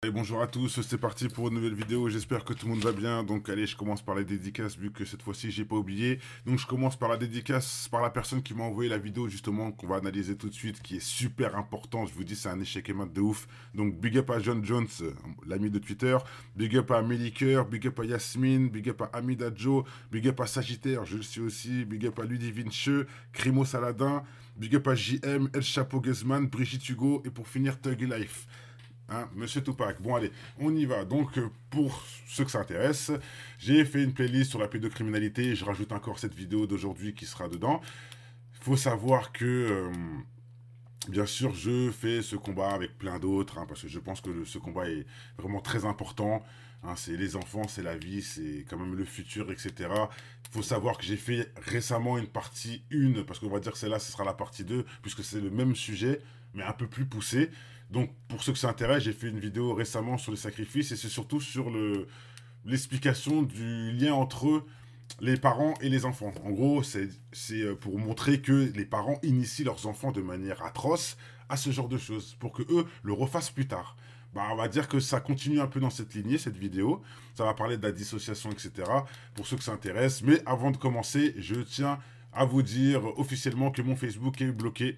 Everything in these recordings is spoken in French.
Et bonjour à tous, c'est parti pour une nouvelle vidéo, j'espère que tout le monde va bien. Donc allez, je commence par la dédicace vu que cette fois-ci j'ai pas oublié. Donc je commence par la dédicace par la personne qui m'a envoyé la vidéo justement qu'on va analyser tout de suite, qui est super important. Je vous dis, c'est un échec et mat de ouf. Donc big up à John Jones, l'ami de Twitter, big up à Meliker, big up à Yasmine, big up à Amida Joe, big up à Sagittaire, je le sais aussi, big up à Ludivine Cheux, Crimo Saladin, big up à JM, El Chapo Guzman, Brigitte Hugo et pour finir Thug Life. Hein, Monsieur Tupac. Bon, allez, on y va. Donc, pour ceux que ça intéresse, j'ai fait une playlist sur la pédocriminalité. Je rajoute encore cette vidéo d'aujourd'hui qui sera dedans. Il faut savoir que, bien sûr, je fais ce combat avec plein d'autres, hein, parce que je pense que ce combat est vraiment très important. Hein, c'est les enfants, c'est la vie, c'est quand même le futur, etc. Il faut savoir que j'ai fait récemment une partie 1, parce qu'on va dire que celle-là, ce sera la partie 2, puisque c'est le même sujet, mais un peu plus poussé. Donc, pour ceux que ça intéresse, j'ai fait une vidéo récemment sur les sacrifices, et c'est surtout sur l'explication du lien entre les parents et les enfants. En gros, c'est pour montrer que les parents initient leurs enfants de manière atroce à ce genre de choses, pour que eux le refassent plus tard. Bah, on va dire que ça continue un peu dans cette lignée, cette vidéo. Ça va parler de la dissociation, etc. Pour ceux que ça intéresse. Mais avant de commencer, je tiens à vous dire officiellement que mon Facebook est bloqué.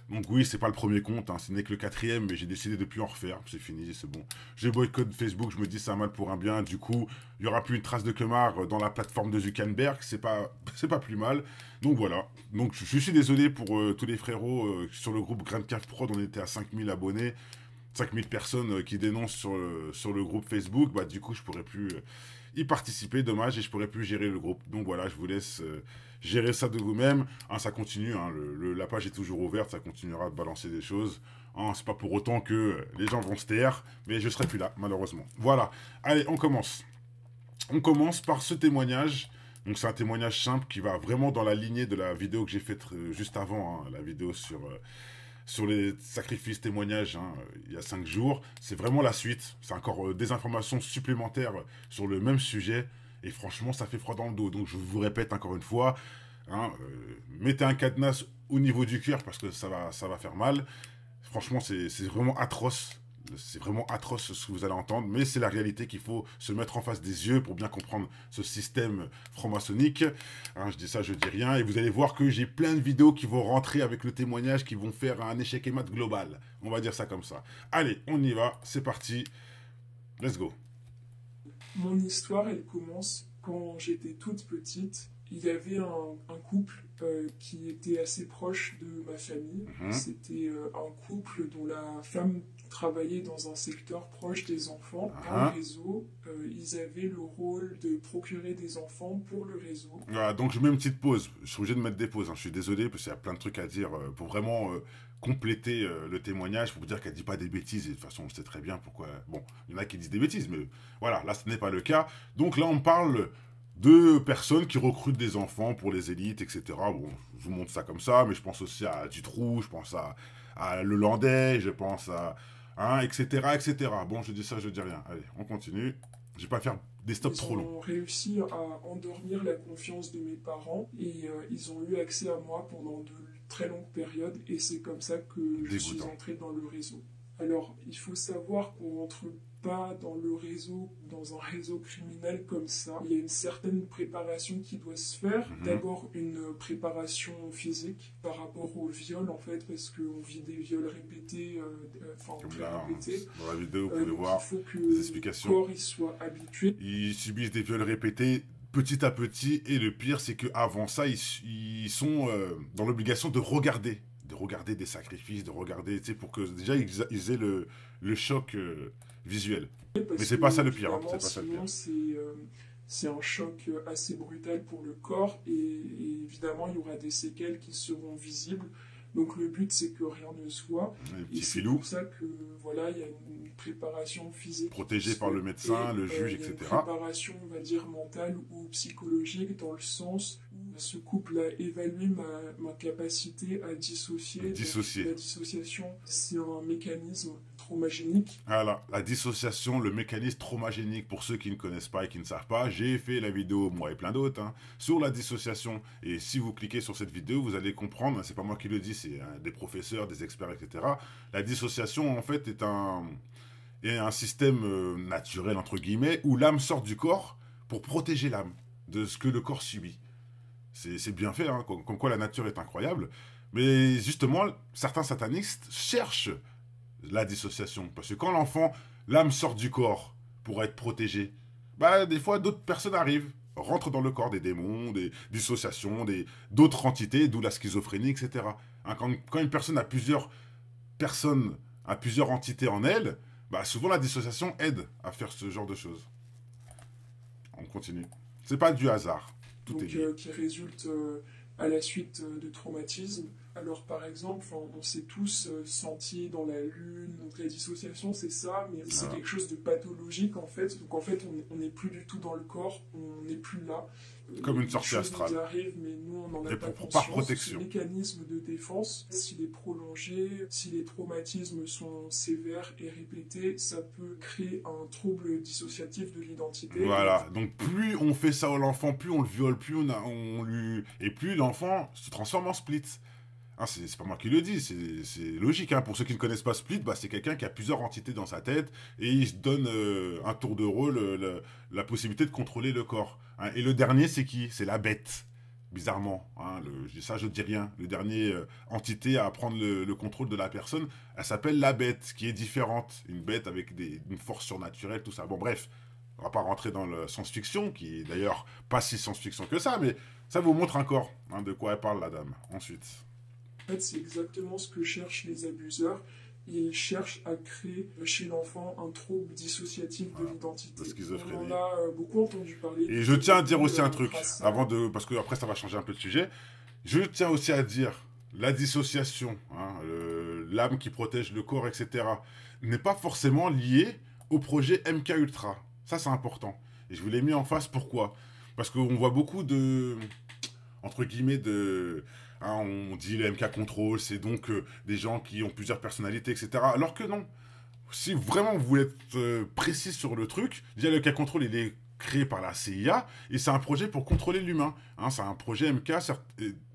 Donc oui, c'est pas le premier compte, hein, ce n'est que le quatrième, mais j'ai décidé de plus en refaire. C'est fini, c'est bon. Je boycott Facebook, je me dis c'est un mal pour un bien. Du coup, il y aura plus une trace de Kemar dans la plateforme de Zuckerberg. C'est pas plus mal. Donc voilà. Donc je suis désolé pour tous les frérots sur le groupe Grand Cave Prod. On était à 5000 abonnés. 5000 personnes qui dénoncent sur le groupe Facebook, bah du coup je pourrais plus y participer, dommage, et je pourrais plus gérer le groupe. Donc voilà, je vous laisse gérer ça de vous-même. Hein, ça continue, hein, la page est toujours ouverte, ça continuera de balancer des choses. Hein, c'est pas pour autant que les gens vont se taire, mais je serai plus là, malheureusement. Voilà, allez, on commence. On commence par ce témoignage. Donc c'est un témoignage simple qui va vraiment dans la lignée de la vidéo que j'ai faite juste avant, hein, la vidéo sur les sacrifices témoignages, hein, il y a 5 jours. C'est vraiment la suite. C'est encore des informations supplémentaires sur le même sujet. Et franchement, ça fait froid dans le dos. Donc je vous répète encore une fois, hein, mettez un cadenas au niveau du cœur parce que ça va faire mal. Franchement, c'est vraiment atroce. C'est vraiment atroce ce que vous allez entendre, mais c'est la réalité qu'il faut se mettre en face des yeux pour bien comprendre ce système franc-maçonnique. Hein, je dis ça, je dis rien, et vous allez voir que j'ai plein de vidéos qui vont rentrer avec le témoignage, qui vont faire un échec et mat global. On va dire ça comme ça. Allez, on y va, c'est parti. Let's go. Mon histoire, elle commence quand j'étais toute petite. Il y avait un couple qui était assez proche de ma famille. C'était un couple dont la femme travaillait dans un secteur proche des enfants. Dans le réseau, ils avaient le rôle de procurer des enfants pour le réseau. Voilà, donc je mets une petite pause. Je suis obligé de mettre des pauses, hein. Je suis désolé parce qu'il y a plein de trucs à dire pour vraiment compléter le témoignage, pour vous dire qu'elle dit pas des bêtises. Et de toute façon, on sait très bien pourquoi. Bon, il y en a qui disent des bêtises, mais voilà, là, ce n'est pas le cas. Donc là, on parle de personnes qui recrutent des enfants pour les élites, etc. Bon, je vous montre ça comme ça, mais je pense aussi à Dutroux, je pense à Le Landais, je pense à... Hein, etc., etc. Bon, je dis ça, je dis rien. Allez, on continue. Je vais pas faire des stops trop longs. Ils ont réussi à endormir la confiance de mes parents et ils ont eu accès à moi pendant de très longues périodes et c'est comme ça que je suis entré dans le réseau. Alors, il faut savoir qu'on n'entre pas dans le réseau, dans un réseau criminel comme ça. Il y a une certaine préparation qui doit se faire. D'abord, une préparation physique par rapport au viol, en fait, parce qu'on vit des viols répétés, Comme là, répétés. Dans la vidéo, vous pouvez voir il faut que des explications. Le corps il soit habitué. Ils subissent des viols répétés petit à petit, et le pire, c'est qu'avant ça, ils sont dans l'obligation de regarder des sacrifices, de regarder, tu sais, pour que déjà ils aient le choc visuel. Mais c'est pas ça le pire. Hein, c'est pas ça le pire. C'est un choc assez brutal pour le corps et évidemment il y aura des séquelles qui seront visibles. Donc le but c'est que rien ne soit. Et c'est pour ça que voilà, il y a une préparation physique. Protégée par le médecin, le juge, etc. Il y a une préparation, on va dire, mentale ou psychologique dans le sens où ce couple a évalué ma capacité à dissocier. Dissocier. La dissociation, c'est un mécanisme traumagénique. Voilà, la dissociation, le mécanisme traumagénique, pour ceux qui ne connaissent pas et qui ne savent pas, j'ai fait la vidéo, moi et plein d'autres, hein, sur la dissociation. Et si vous cliquez sur cette vidéo, vous allez comprendre, c'est pas moi qui le dis, c'est des professeurs, des experts, etc. La dissociation, en fait, et un système naturel, entre guillemets, où l'âme sort du corps pour protéger l'âme de ce que le corps subit. C'est bien fait, hein, comme quoi la nature est incroyable. Mais justement, certains satanistes cherchent la dissociation. Parce que quand l'enfant, l'âme sort du corps pour être protégée, bah, des fois, d'autres personnes arrivent, rentrent dans le corps, des démons, des dissociations, d'autres entités, d'où la schizophrénie, etc. Hein, quand une personne a plusieurs personnes, a plusieurs entités en elle, bah, souvent la dissociation aide à faire ce genre de choses. On continue. C'est pas du hasard. Tout donc, est lié. Qui résulte à la suite de traumatismes. Alors par exemple, on s'est tous sentis dans la lune, donc la dissociation c'est ça, mais c'est quelque chose de pathologique en fait. Donc en fait on n'est plus du tout dans le corps, on n'est plus là. Comme une sortie astrale. Nous arrivent, mais nous on n'en a pas conscience. Par protection. Ce mécanisme de défense, s'il est prolongé, si les traumatismes sont sévères et répétés, ça peut créer un trouble dissociatif de l'identité. Voilà, donc plus on fait ça à l'enfant, plus on le viole, plus on lui... Et plus l'enfant se transforme en split. Hein, c'est pas moi qui le dis, c'est logique. Hein. Pour ceux qui ne connaissent pas Split, bah, c'est quelqu'un qui a plusieurs entités dans sa tête et il se donne un tour de rôle, la possibilité de contrôler le corps. Hein. Et le dernier, c'est qui? C'est la bête, bizarrement. Hein. Ça, je dis rien. Le dernier entité à prendre le contrôle de la personne, elle s'appelle la bête, qui est différente. Une bête avec une force surnaturelle, tout ça. Bon, bref, on va pas rentrer dans le science-fiction, qui est d'ailleurs pas si science-fiction que ça, mais ça vous montre encore hein, de quoi elle parle, la dame. Ensuite... En fait, c'est exactement ce que cherchent les abuseurs. Ils cherchent à créer chez l'enfant un trouble dissociatif de l'identité. On en a beaucoup entendu parler. Et je tiens à dire aussi un truc, parce que après ça va changer un peu de sujet. Je tiens aussi à dire, la dissociation, hein, l'âme qui protège le corps, etc., n'est pas forcément liée au projet MK Ultra. Ça, c'est important. Et je vous l'ai mis en face, pourquoi? Parce qu'on voit beaucoup de... entre guillemets, de... Hein, on dit le MK Control, c'est donc des gens qui ont plusieurs personnalités, etc. Alors que non. Si vraiment vous voulez être précis sur le truc, déjà le MK Control, il est créé par la CIA et c'est un projet pour contrôler l'humain. Hein, c'est un projet MK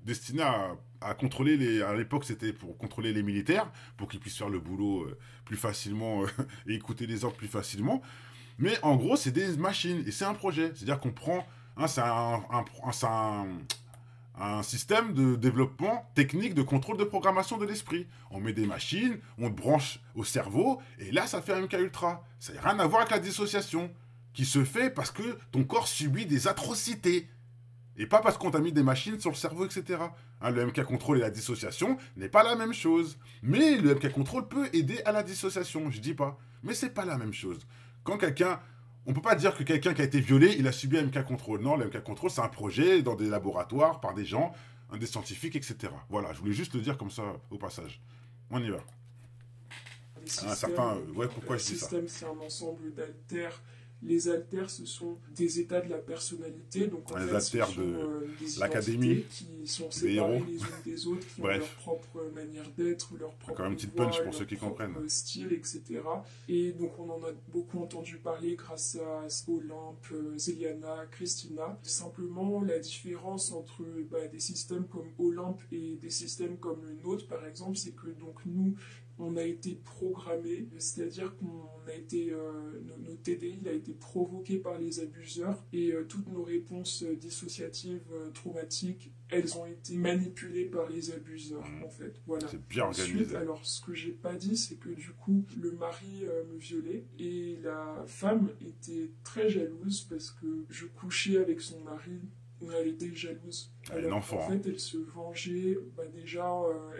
destiné à contrôler à l'époque, c'était pour contrôler les militaires, pour qu'ils puissent faire le boulot plus facilement et écouter les ordres plus facilement. Mais en gros, c'est des machines et c'est un projet. C'est-à-dire qu'on prend... Hein, c'est un système de développement technique de contrôle de programmation de l'esprit. On met des machines, on te branche au cerveau, et là, ça fait un MK Ultra. Ça n'a rien à voir avec la dissociation, qui se fait parce que ton corps subit des atrocités. Et pas parce qu'on t'a mis des machines sur le cerveau, etc. Hein, le MK Control et la dissociation n'est pas la même chose. Mais le MK Control peut aider à la dissociation, je dis pas. Mais c'est pas la même chose. Quand quelqu'un... On peut pas dire que quelqu'un qui a été violé, il a subi un MK Control. Non, le MK Control, c'est un projet dans des laboratoires, par des gens, des scientifiques, etc. Voilà, je voulais juste le dire comme ça, au passage. On y va. Pourquoi je dis ça? Le système, c'est un ensemble d'haltères. Les haltères, ce sont des états de la personnalité. Donc, en les fait, haltères de l'académie, qui sont séparés les unes des autres, qui ont leur propre manière d'être, leur propre quand même une petite punch pour ceux qui comprennent. Style, etc. Et donc, on en a beaucoup entendu parler grâce à Olympe, Zeliana, Christina. Simplement, la différence entre des systèmes comme Olympe et des systèmes comme le nôtre, par exemple, c'est que donc nous, on a été programmé, c'est-à-dire qu'on a été, notre TDI a été provoqué par les abuseurs et toutes nos réponses dissociatives, traumatiques, elles ont été manipulées par les abuseurs, en fait. Voilà. C'est bien organisé. Ensuite, alors, ce que j'ai pas dit, c'est que du coup, le mari me violait et la femme était très jalouse parce que je couchais avec son mari. Elle était jalouse. Alors, en fait, elle se vengeait. Déjà,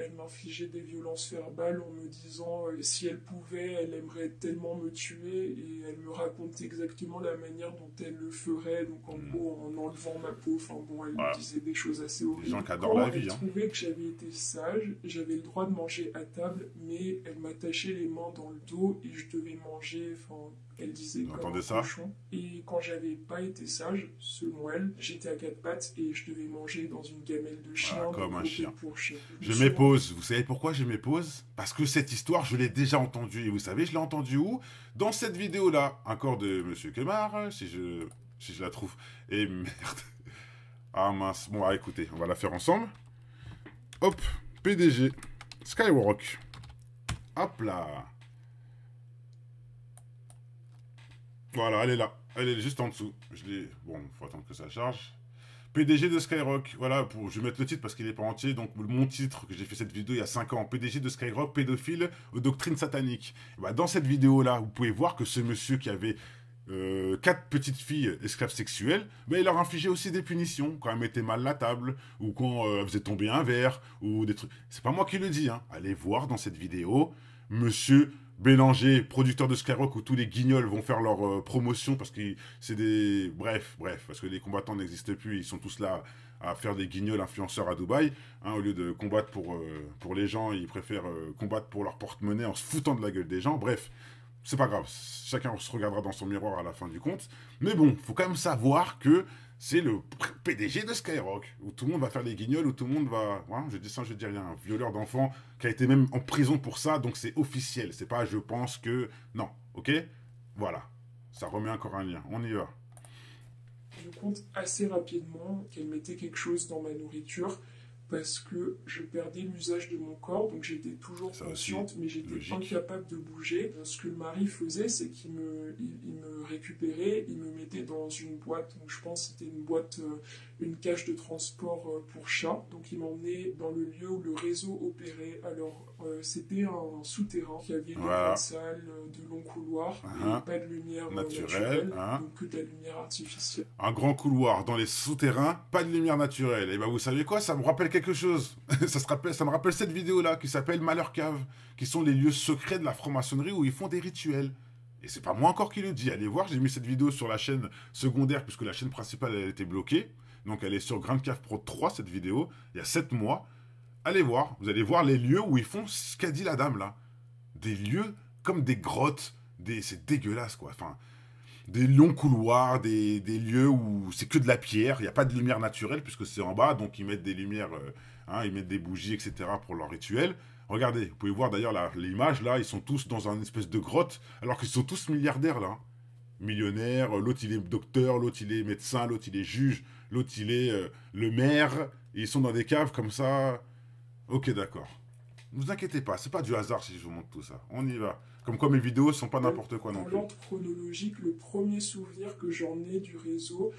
elle m'infligeait des violences verbales en me disant si elle pouvait, elle aimerait tellement me tuer. Et elle me racontait exactement la manière dont elle le ferait. Donc, en gros, en enlevant ma peau. Enfin, bon, elle me disait des choses assez horribles. Les gens qui adorent la vie. Elle trouvait que j'avais été sage, j'avais le droit de manger à table, mais elle m'attachait les mains dans le dos et je devais manger. Enfin, elle disait comme un cochon. Et quand j'avais pas été sage, selon elle, j'étais à quatre pattes et je devais manger dans une gamelle de chien. Comme un chien. Pour chien. Je m'épose. Vous savez pourquoi je m'épose? Parce que cette histoire, je l'ai déjà entendue. Et vous savez, je l'ai entendue où? Dans cette vidéo-là. Encore de Monsieur Kemar, si je la trouve. Et merde. Ah mince. Bon, écoutez, on va la faire ensemble. Hop, PDG. Skywalk. Hop là. Voilà, elle est là. Elle est juste en dessous. Je l'ai... Bon, faut attendre que ça charge. PDG de Skyrock. Voilà, je vais mettre le titre parce qu'il n'est pas entier. Donc, mon titre, que j'ai fait cette vidéo il y a 5 ans. PDG de Skyrock, pédophile aux doctrines sataniques. Bah, dans cette vidéo-là, vous pouvez voir que ce monsieur qui avait 4 petites filles esclaves sexuelles, bah, il leur infligeait aussi des punitions. Quand elle mettait mal la table, ou quand elle faisait tomber un verre, ou des trucs. C'est pas moi qui le dis, hein. Allez voir dans cette vidéo, monsieur Bélanger, producteur de Skyrock, où tous les guignols vont faire leur promotion parce que c'est des... Bref, parce que les combattants n'existent plus, ils sont tous là à faire des guignols influenceurs à Dubaï. Hein, au lieu de combattre pour les gens, ils préfèrent combattre pour leur porte-monnaie en se foutant de la gueule des gens. Bref, c'est pas grave, chacun se regardera dans son miroir à la fin du compte. Mais bon, faut quand même savoir que c'est le PDG de Skyrock, où tout le monde va faire les guignols, où tout le monde va... Ouais, je dis ça, je dis rien. Un violeur d'enfants qui a été même en prison pour ça, donc c'est officiel. C'est pas je pense que... Non, ok. Voilà. Ça remet encore un lien. On y va. Je compte assez rapidement qu'elle mettait quelque chose dans ma nourriture parce que je perdais l'usage de mon corps, donc j'étais toujours consciente, mais j'étais incapable de bouger. Ce que le mari faisait, c'est il me récupérait, il me mettait dans une boîte, donc je pense que c'était une boîte, une cage de transport pour chat, donc il m'emmenait dans le lieu où le réseau opérait. Alors c'était un souterrain qui avait des grandes salles, de longs couloirs, et pas de lumière naturelle, donc que de la lumière artificielle. Un grand couloir dans les souterrains, pas de lumière naturelle. Et ben vous savez quoi, ça me rappelle quelque chose. Ça me rappelle cette vidéo-là qui s'appelle Malheur Cave, qui sont les lieux secrets de la franc-maçonnerie où ils font des rituels. Et c'est pas moi encore qui le dis. Allez voir, j'ai mis cette vidéo sur la chaîne secondaire puisque la chaîne principale elle a été bloquée. Donc elle est sur Grand Cave Pro 3 cette vidéo, il y a 7 mois. Allez voir, vous allez voir les lieux où ils font ce qu'a dit la dame là. Des lieux comme des grottes, c'est dégueulasse quoi. Enfin, des longs couloirs, des lieux où c'est que de la pierre, il n'y a pas de lumière naturelle puisque c'est en bas, donc ils mettent des lumières, ils mettent des bougies, etc. pour leur rituel. Regardez, vous pouvez voir d'ailleurs l'image là, ils sont tous dans une espèce de grotte, alors qu'ils sont tous milliardaires là. Millionnaires, l'autre il est docteur, l'autre il est médecin, l'autre il est juge, l'autre il est le maire, et ils sont dans des caves comme ça. Ok, d'accord. Ne vous inquiétez pas, c'est pas du hasard si je vous montre tout ça. On y va. Comme quoi mes vidéos sont pas n'importe quoi non plus. Dans l'ordre chronologique, le premier souvenir que j'en ai du réseau,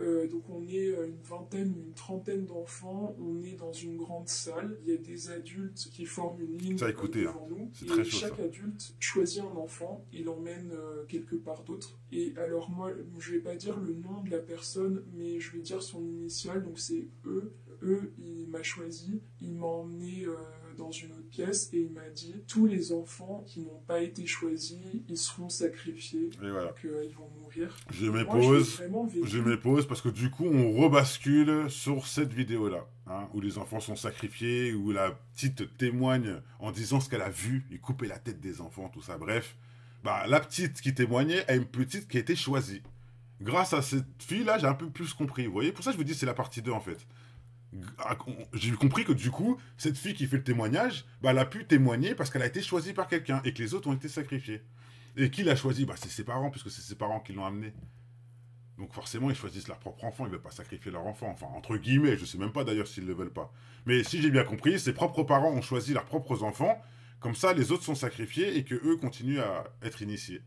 donc on est une vingtaine, une trentaine d'enfants, on est dans une grande salle, il y a des adultes qui forment une ligne devant nous, et chaque adulte choisit un enfant et l'emmène quelque part d'autre. Et alors moi, je vais pas dire le nom de la personne, mais je vais dire son initiale, donc c'est E. Il m'a choisi, il m'a emmené dans une autre pièce et il m'a dit tous les enfants qui n'ont pas été choisis, ils seront sacrifiés, et voilà. Donc ils vont mourir. Je m'épose parce que du coup on rebascule sur cette vidéo-là, hein, où les enfants sont sacrifiés, où la petite témoigne en disant ce qu'elle a vu, il coupait la tête des enfants, tout ça, bref. Bah, la petite qui témoignait a une petite qui a été choisie. Grâce à cette fille-là, j'ai un peu plus compris, vous voyez. Pour ça, je vous dis, c'est la partie 2, en fait. J'ai compris que du coup, cette fille qui fait le témoignage, bah, elle a pu témoigner parce qu'elle a été choisie par quelqu'un et que les autres ont été sacrifiés. Et qui l'a choisi? Bah, c'est ses parents, puisque c'est ses parents qui l'ont amené. Donc forcément, ils choisissent leur propre enfant, ils ne veulent pas sacrifier leur enfant. Enfin, entre guillemets, je ne sais même pas d'ailleurs s'ils ne le veulent pas. Mais si j'ai bien compris, ses propres parents ont choisi leurs propres enfants, comme ça les autres sont sacrifiés et que eux continuent à être initiés.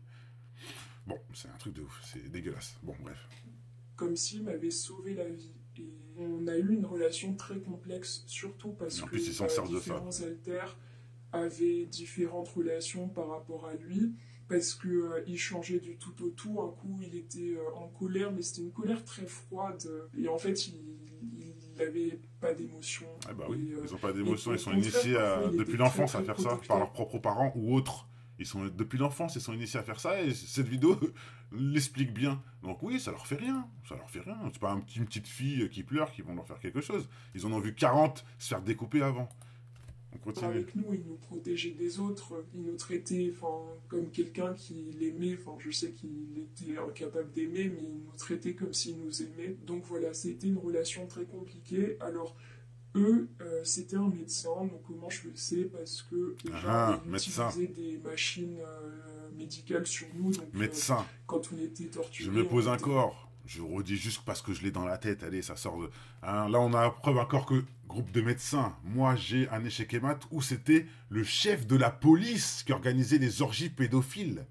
Bon, c'est un truc de ouf, c'est dégueulasse. Bon, bref. Comme s'il m'avait sauvé la vie. Et on a eu une relation très complexe, surtout parce que différents alters avaient différentes relations par rapport à lui, parce qu'il changeait du tout au tout. Un coup, il était en colère, mais c'était une colère très froide. Et en fait, il n'avait pas d'émotion. Ah bah oui, ils n'ont pas d'émotion, ils sont initiés depuis l'enfance à faire ça, par leurs propres parents ou autres. Depuis l'enfance, ils sont initiés à faire ça, et cette vidéo l'explique bien. Donc oui, ça leur fait rien, C'est pas une petite fille qui pleure qui vont leur faire quelque chose. Ils en ont vu 40 se faire découper avant. On continue. Avec nous, il nous protégeait des autres, il nous traitait comme quelqu'un qui l'aimait. Je sais qu'il était incapable d'aimer, mais il nous traitait comme s'il nous aimait. Donc voilà, c'était une relation très compliquée. Alors, eux, c'était un médecin, donc comment je le sais? Parce que déjà, ils utilisaient des machines médicales sur nous. Donc, médecin. Quand on était torturés... Je me pose un corps. Je redis juste parce que je l'ai dans la tête. Allez, ça sort de... Hein, là, on a la preuve encore que groupe de médecins. Moi, j'ai un échec et mat où c'était le chef de la police qui organisait les orgies pédophiles.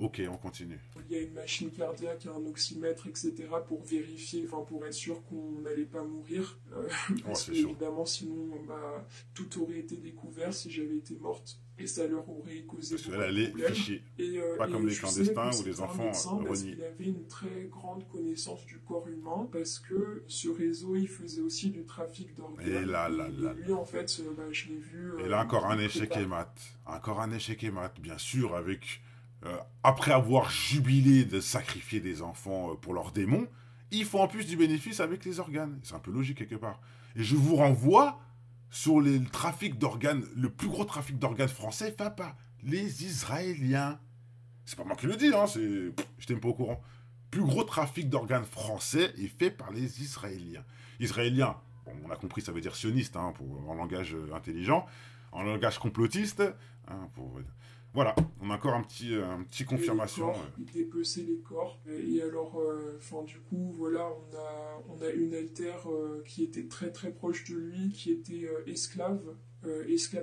Ok, on continue. Il y a une machine cardiaque, un oxymètre, etc. pour vérifier, enfin pour être sûr qu'on n'allait pas mourir. Parce que évidemment, sinon, bah, tout aurait été découvert si j'avais été morte. Et ça leur aurait causé parce beaucoup qu'elle de allait problèmes. ficher. Et, Pas comme les clandestins ou les enfants médecin parce reniés. qu'il avait une très grande connaissance du corps humain, parce que ce réseau, il faisait aussi du trafic d'organes. Et là. Lui, en fait, bah, je l'ai vu... Et là, encore un échec et mat. Encore un échec et mat, bien sûr, avec... après avoir jubilé de sacrifier des enfants pour leurs démons, ils font en plus du bénéfice avec les organes. C'est un peu logique quelque part. Et je vous renvoie sur le trafic d'organes, le plus gros trafic d'organes français fait par les Israéliens. C'est pas moi qui le dis, hein, je n'étais pas au courant. Plus gros trafic d'organes français est fait par les Israéliens. Israéliens, bon, on a compris, ça veut dire sioniste, hein, en langage intelligent, en langage complotiste, hein, voilà, on a encore un petit confirmation. Ils dépeçaient les corps. Et alors, du coup, voilà, on a une altère qui était très très proche de lui, qui était esclave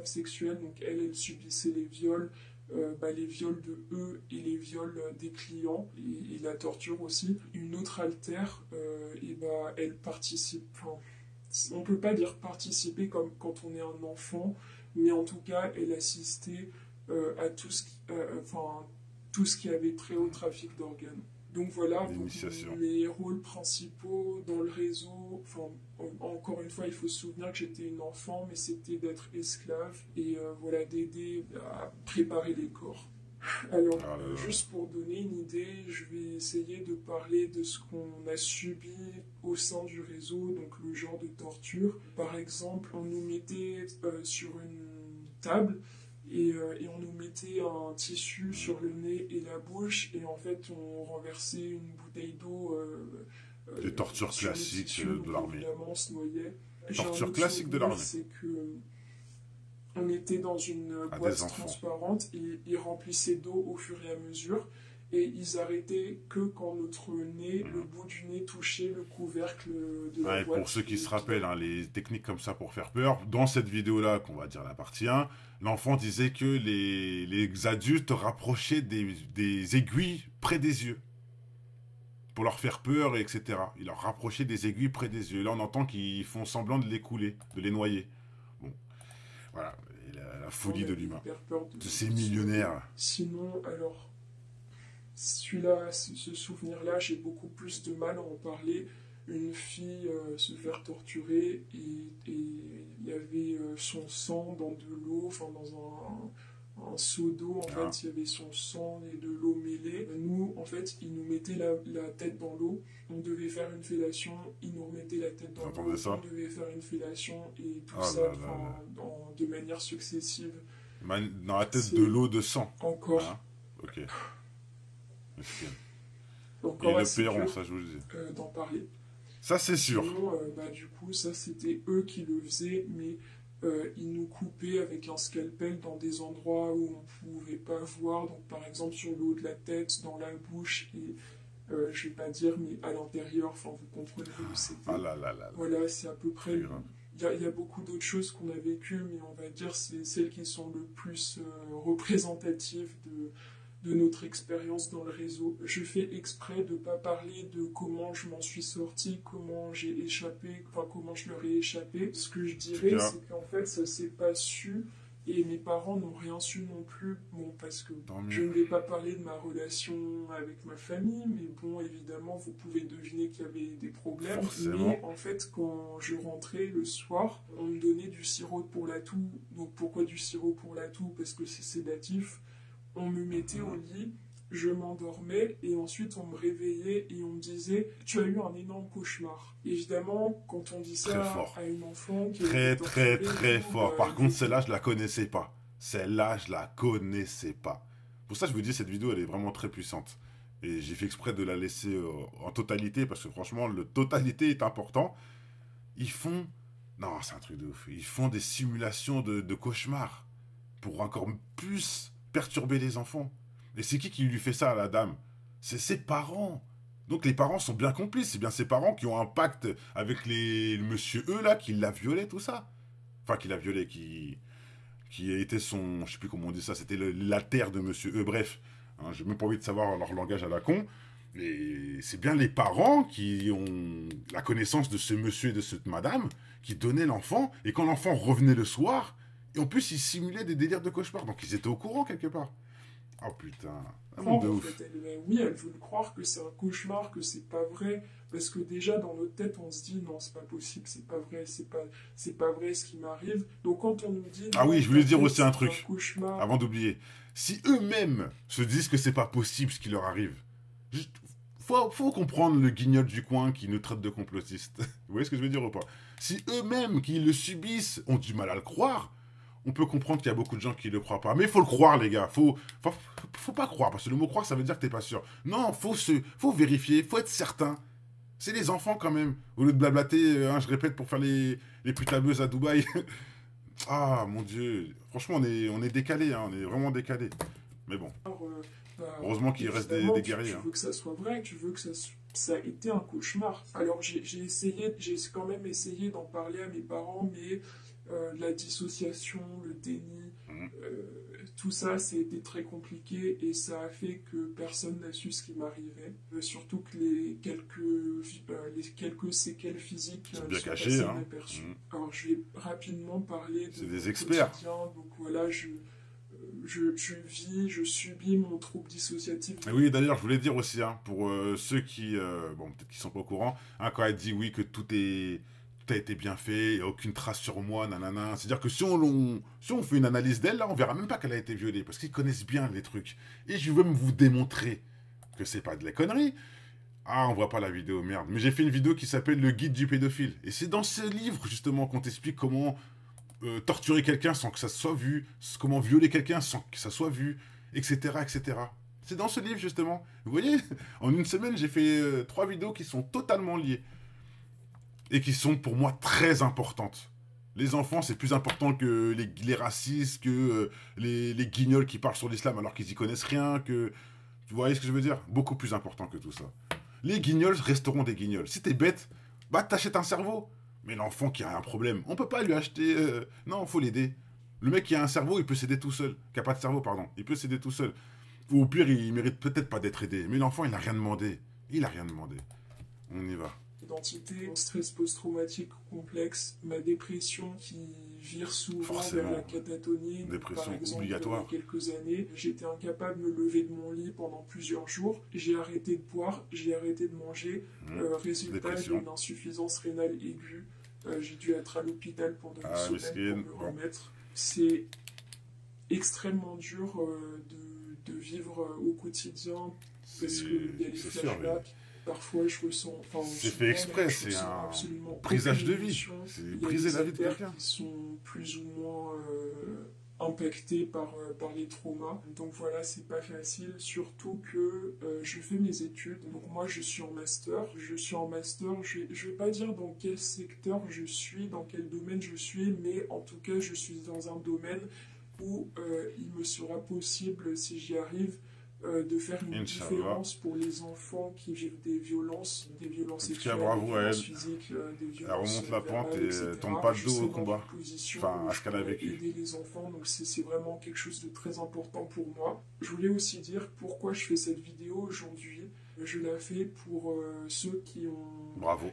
sexuelle. Donc elle subissait les viols, les viols de eux et les viols des clients, et la torture aussi. Une autre altère, elle participe. On peut pas dire participer comme quand on est un enfant, mais en tout cas, elle assistait à tout ce qui avait trait au trafic d'organes. Donc voilà, mes rôles principaux dans le réseau, encore une fois, il faut se souvenir que j'étais une enfant, mais c'était d'être esclave et d'aider à préparer les corps. Alors, juste pour donner une idée, je vais essayer de parler de ce qu'on a subi au sein du réseau, donc le genre de torture. Par exemple, on nous mettait sur une table, et on nous mettait un tissu sur le nez et la bouche, et en fait on renversait une bouteille d'eau des tortures classiques de l'armée. Évidemment, on se noyait. Torture classique de l'armée. C'est que on était dans une boîte transparente et ils remplissaient d'eau au fur et à mesure, et ils arrêtaient que quand notre nez, le bout du nez touchait le couvercle de la boîte. Pour ceux qui se rappellent, hein, les techniques comme ça pour faire peur, dans cette vidéo-là, qu'on va dire la partie 1, l'enfant disait que les adultes rapprochaient des aiguilles près des yeux pour leur faire peur, etc. Ils leur rapprochaient des aiguilles près des yeux. Là, on entend qu'ils font semblant de les couler, de les noyer. Bon, voilà, la folie de l'humain, de ces millionnaires. Sinon, alors... Celui-là, ce souvenir-là, j'ai beaucoup plus de mal à en parler. Une fille se faire torturer, et il y avait son sang dans de l'eau, dans un seau d'eau, en fait, il y avait son sang et de l'eau mêlée. Nous, en fait, ils nous mettaient la tête dans l'eau, on devait faire une fellation, ils nous remettaient la tête dans l'eau, on devait faire une fellation, et tout de manière successive. Dans la tête de l'eau de sang. Encore. Hein, ok. Encore et le paieront, ça je vous le dis. D'en parler. Ça c'est sûr. Sinon, du coup, ça c'était eux qui le faisaient, mais ils nous coupaient avec un scalpel dans des endroits où on ne pouvait pas voir, donc par exemple sur le haut de la tête, dans la bouche, et je vais pas dire, mais à l'intérieur, vous comprenez où c'était. Voilà, c'est à peu près... Il y a beaucoup d'autres choses qu'on a vécues, mais on va dire c'est celles qui sont le plus représentatives de notre expérience dans le réseau. Je fais exprès de ne pas parler de comment je m'en suis sorti, comment j'ai échappé, comment je leur ai échappé. Ce que je dirais, c'est qu'en fait, ça s'est pas su, et mes parents n'ont rien su non plus. Bon, parce que je ne vais pas parler de ma relation avec ma famille, mais bon, évidemment, vous pouvez deviner qu'il y avait des problèmes. Forcément. Mais en fait, quand je rentrais le soir, on me donnait du sirop pour la toux. Donc pourquoi du sirop pour la toux? Parce que c'est sédatif. On me mettait au lit, je m'endormais, et ensuite on me réveillait et on me disait « Tu as eu un énorme cauchemar ». Évidemment, quand on dit ça à une enfant... Très fort. Par contre, celle-là, je la connaissais pas. Celle-là, je la connaissais pas. Pour ça, je vous dis, cette vidéo, elle est vraiment très puissante. Et j'ai fait exprès de la laisser en totalité, parce que franchement, le totalité est important. Ils font... Non, c'est un truc de ouf. Ils font des simulations de cauchemars pour encore plus... perturber les enfants. Et c'est qui lui fait ça à la dame? C'est ses parents. Donc les parents sont bien complices. C'est bien ses parents qui ont un pacte avec le monsieur E là, qui l'a violé, tout ça. Enfin, qui l'a violé, qui était son... Je sais plus comment on dit ça. C'était la terre de monsieur E. Bref, Hein, j'ai même pas envie de savoir leur langage à la con. Et c'est bien les parents qui ont la connaissance de ce monsieur et de cette madame qui donnaient l'enfant. Et quand l'enfant revenait le soir, et en plus, ils simulaient des délires de cauchemar. Donc ils étaient au courant quelque part. Oh putain, un monde de En ouf. fait, oui, elle veut croire que c'est un cauchemar, que c'est pas vrai, parce que déjà dans notre tête, on se dit non, c'est pas possible, c'est pas vrai, c'est pas vrai ce qui m'arrive. Donc quand on nous dit Ah non, oui, je voulais dire t'inquiète, aussi un c'est un truc, cauchemar, avant d'oublier. Si eux-mêmes se disent que c'est pas possible ce qui leur arrive, faut comprendre le guignol du coin qui nous traite de complotistes. Vous voyez ce que je veux dire ou pas? Si eux-mêmes qui le subissent ont du mal à le croire, on peut comprendre qu'il y a beaucoup de gens qui ne le croient pas. Mais il faut le croire, les gars. Faut pas croire, parce que le mot croire, ça veut dire que t'es pas sûr. Non, faut vérifier, faut être certain. C'est les enfants quand même. Au lieu de blablater, hein, je répète, pour faire les putabeuses à Dubaï. Ah, mon Dieu. Franchement, on est décalé, hein, on est vraiment décalé. Mais bon, heureusement qu'il reste des guerriers. Tu Hein. veux que ça soit vrai, tu veux que ça a été un cauchemar. Alors j'ai quand même essayé d'en parler à mes parents, mais la dissociation, le déni, Mhm. tout ça, c'était très compliqué et ça a fait que personne n'a su ce qui m'arrivait. Surtout que les quelques séquelles physiques Ils sont bien sont cachés. passées Hein. inaperçues. Mhm. Alors je vais rapidement parler de C'est des mon experts. quotidien. Donc voilà, je subis mon trouble dissociatif. Et oui, d'ailleurs, je voulais dire aussi, hein, pour ceux qui, bon, peut-être qu'ils sont pas au courant, hein, quand elle dit oui que tout a été bien fait, il n'y a aucune trace sur moi, nanana. C'est-à-dire que si on fait une analyse d'elle, là, on verra même pas qu'elle a été violée, parce qu'ils connaissent bien les trucs. Et je vais même vous démontrer que c'est pas de la connerie. Ah, on voit pas la vidéo, merde. Mais j'ai fait une vidéo qui s'appelle Le guide du pédophile. Et c'est dans ce livre, justement, qu'on t'explique comment torturer quelqu'un sans que ça soit vu, comment violer quelqu'un sans que ça soit vu, etc., etc. C'est dans ce livre, justement. Vous voyez, en une semaine, j'ai fait 3 vidéos qui sont totalement liées. Et qui sont, pour moi, très importantes. Les enfants, c'est plus important que les racistes, que les guignols qui parlent sur l'islam alors qu'ils y connaissent rien, que... Vous voyez ce que je veux dire? Beaucoup plus important que tout ça. Les guignols resteront des guignols. Si t'es bête, bah t'achètes un cerveau. Mais l'enfant qui a un problème, on peut pas lui acheter... Non, faut l'aider. Le mec qui a un cerveau, il peut s'aider tout seul. Qui a pas de cerveau, pardon. Il peut s'aider tout seul. Ou au pire, il mérite peut-être pas d'être aidé. Mais l'enfant, il a rien demandé. Il a rien demandé. On y va. Identité, mon stress post-traumatique complexe, ma dépression qui vire souvent Forcément. vers la catatonie. Dépression Par exemple, obligatoire. il y a quelques années, j'étais incapable de me lever de mon lit pendant plusieurs jours. J'ai arrêté de boire, j'ai arrêté de manger. Résultat, j'ai Dépression. une insuffisance rénale aiguë. J'ai dû être à l'hôpital pendant une semaine pour me remettre. C'est extrêmement dur de vivre au quotidien parce qu'il y a les flashbacks. Parfois, je ressens. C'est fait exprès, c'est un brisage de vie. C'est briser la vie de quelqu'un. Qui sont plus ou moins impactés par les traumas. Donc voilà, c'est pas facile. Surtout que je fais mes études. Donc moi, je suis en master. Je vais pas dire dans quel secteur je suis, dans quel domaine je suis, mais en tout cas, je suis dans un domaine où il me sera possible, si j'y arrive, de faire une différence pour les enfants qui vivent des violences sexuelles, bravo des violences physiques, des violences elle remonte la pente verbales, et etc. tombe pas de dos au dans combat. une position Enfin, où à ce qu'elle a vécu. aider les enfants, donc c'est vraiment quelque chose de très important pour moi. Je voulais aussi dire pourquoi je fais cette vidéo aujourd'hui. Je la fais pour ceux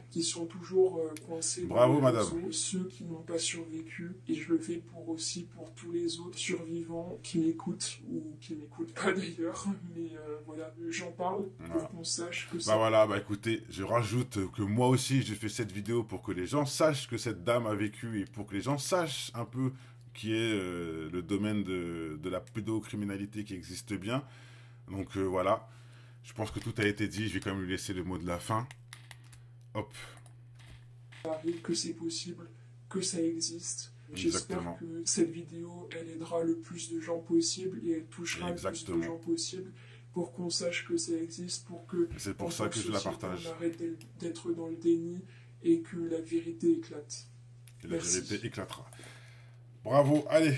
qui sont toujours coincés Bravo, dans les madame. réseaux, ceux qui n'ont pas survécu, et je le fais aussi pour tous les autres survivants qui m'écoutent ou qui m'écoutent pas d'ailleurs, mais voilà, j'en parle pour qu'on sache que ça. Voilà, écoutez, je rajoute que moi aussi j'ai fait cette vidéo pour que les gens sachent que cette dame a vécu et pour que les gens sachent un peu qui est le domaine de la pédocriminalité qui existe bien. Donc voilà. Je pense que tout a été dit, je vais quand même lui laisser le mot de la fin. Hop. Que c'est possible, que ça existe. J'espère que cette vidéo, elle aidera le plus de gens possible et elle touchera le plus de gens possible pour qu'on sache que ça existe, pour que c'est pour ça que je la partage. On arrête d'être dans le déni et que la vérité éclate. Et la vérité éclatera. Bravo, allez.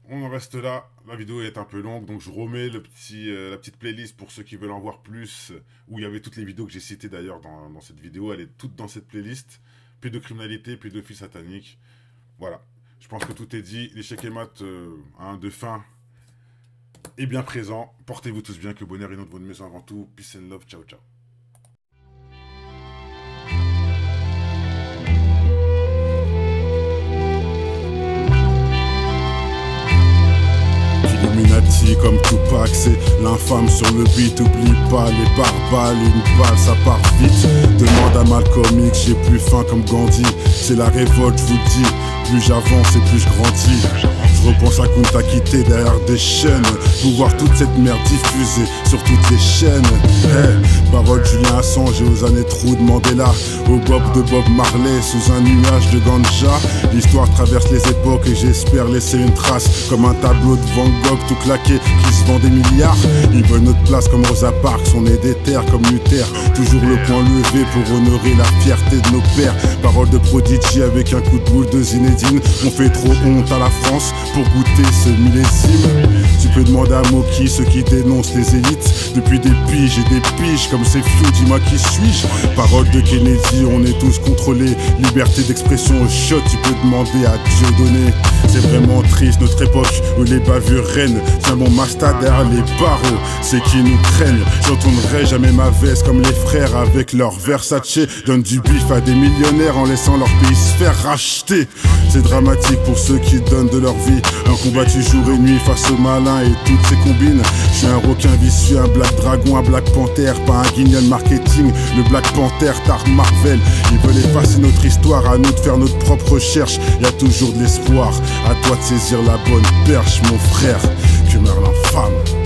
On en reste là, la vidéo est un peu longue, donc je remets la petite playlist pour ceux qui veulent en voir plus, où il y avait toutes les vidéos que j'ai citées d'ailleurs dans cette vidéo, elle est toute dans cette playlist, pédocriminalité, pédophilie satanique, voilà. Je pense que tout est dit, l'échec et mat de fin, est bien présent. Portez-vous tous bien, que bonheur inonde votre maison avant tout. Peace and love, ciao ciao. Illuminati comme Tupac, c'est l'infâme sur le beat. Oublie pas les barbares, une balle ça part vite. Demande à Malcolm X, j'ai plus faim comme Gandhi. C'est la révolte, je vous le dis. Plus j'avance et plus je grandis. Je repense à Kunta Kinte derrière des chaînes. Pour voir toute cette merde diffusée sur toutes les chaînes. Hey, parole Julien Assange et aux années trous de Mandela. Au Bob de Bob Marley sous un nuage de ganja. L'histoire traverse les époques et j'espère laisser une trace. Comme un tableau de Van Gogh tout claqué qui se vend des milliards. Ils veulent notre place comme Rosa Parks, on est des terres comme Luther. Toujours le point levé pour honorer la fierté de nos pères. Parole de Prodigy avec un coup de boule de Zinedine. On fait trop honte à la France pour goûter ce millésime. Tu peux demander à Moki, ceux qui dénoncent les élites. Depuis des piges et des piges comme ces fious, dis-moi qui suis-je. Parole de Kennedy, on est tous contrôlés. Liberté d'expression au shot, tu peux demander à Dieudonné. C'est vraiment triste notre époque où les bavures règnent. Tiens bon Masta derrière les barreaux, c'est qui nous craignent. J'entendrai jamais ma veste comme les frères avec leur Versace. Donnent du bif à des millionnaires en laissant leur pays se faire racheter. C'est dramatique pour ceux qui donnent de leur vie. Un combattu jour et nuit face aux malins et toutes ces combines. Je suis un requin vicieux, un Black Dragon, un Black Panther. Pas un guignol marketing, le Black Panther, Tar Marvel. Ils veulent effacer notre histoire, à nous de faire notre propre recherche. Y a toujours de l'espoir, à toi de saisir la bonne perche mon frère. Que meurt l'infâme.